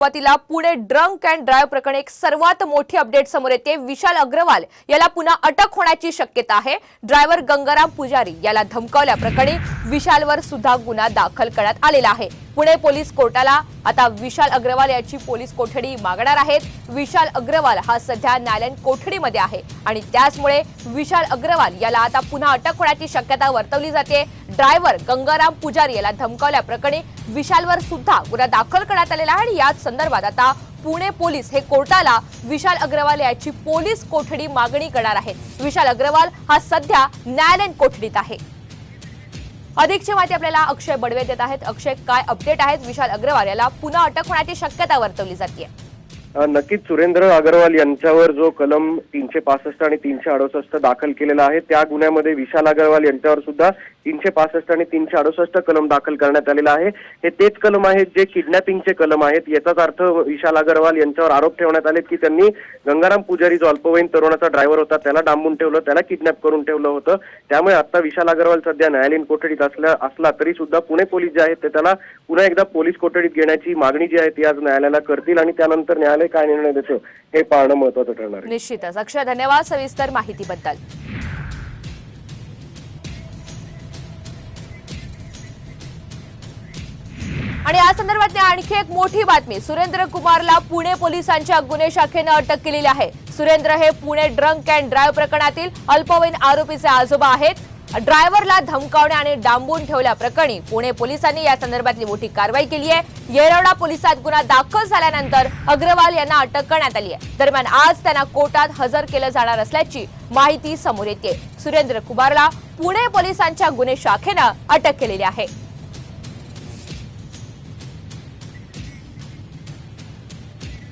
सुरुवातीला Pune drunk and drive प्रकरणी एक सर्वात मोठी अपडेट समोर येते। विशाल अग्रवाल याला पुन्हा अटक होण्याची शक्यता आहे। ड्रायव्हर गंगाराम पुजारी याला धमकावल्या प्रकरणी विशालवर सुद्धा गुन्हा दाखल करण्यात आलेला आहे। पुणे पोलीस कोर्टाला आता विशाल अग्रवाल याची पोलीस कोठडी मागणार आहेत। विशाल अग्रवाल हा सध्या न्यायालयीन कोठडीमध्ये आहे आणि त्याचमुळे विशाल अग्रवाल याला आता पुन्हा अटक होण्याची शक्यता वर्तवली जाते। ड्रायव्हर गंगाराम पुजारी याला धमकावल्या प्रकरणी विशालवर सुद्धा गुन्हा दाखल करण्यात आलेला आहे आणि याच संदर्भात आता पुणे पोलीस हे कोर्टाला विशाल अग्रवाल याची पोलीस कोठडी मागणी करणार आहेत। विशाल अग्रवाल हा सध्या न्यायालयीन कोठडीत आहे। अधिकची माहिती आपल्याला अक्षय बडवे देत आहेत। अक्षय, काय अपडेट आहेत? विशाल अग्रवाल याला पुन्हा अटक होण्याची शक्यता वर्तवली जाते। नक्कीच सुरेंद्र अग्रवाल यांच्यावर जो कलम 365 आणि 368 दाखल केलेला आहे त्या गुन्ह्यामध्ये विशाल अग्रवाल यांच्यावर सुद्धा 365 आणि 368 कलम दाखल करण्यात आलेला आहे। हे तेच कलम आहेत जे किडनॅपिंगचे कलम आहेत। याचाच अर्थ विशाल अग्रवाल यांच्यावर आरोप ठेवण्यात आले की त्यांनी गंगाराम पुजारी जो अल्पवयीन तरुणाचा ड्रायव्हर होता त्याला डांबून ठेवलं, त्याला किडनॅप करून ठेवलं होतं। त्यामुळे आता विशाल अग्रवाल सध्या न्यायालयीन कोठडीत असला तरी सुद्धा पुणे पोलीस जे आहेत ते त्याला पुन्हा एकदा पोलीस कोठडीत घेण्याची मागणी जी आहे ती आज न्यायालयाला करतील आणि त्यानंतर न्यायालय काय निर्णय देतं हे पाहणं महत्त्वाचं ठरणार आहे। निश्चितच अक्षय, धन्यवाद सविस्तर माहितीबद्दल। आणि या संदर्भात आणखी एक मोठी बातमी, सुरेंद्र कुमारला पुणे पोलिसांच्या गुन्हे शाखेने अटक केलेली आहे। सुरेंद्र हे पुणे ड्रंक अँड ड्राइव्ह प्रकरणातील अल्पवयीन आरोपीचे आजोबा आहेत। ड्रायव्हरला धमकावणे आणि डांबून ठेवल्या प्रकरणी पुणे पोलिसांनी या संदर्भातली मोठी कारवाई केली आहे। येरवडा पोलिसात गुन्हा दाखल झाल्यानंतर अग्रवाल यांना अटक करण्यात आली आहे। दरम्यान आज त्यांना कोर्टात हजर केलं जाणार असल्याची माहिती समोर येते। सुरेंद्र कुमारला पुणे पोलिसांच्या गुन्हे शाखेने अटक केलेली आहे।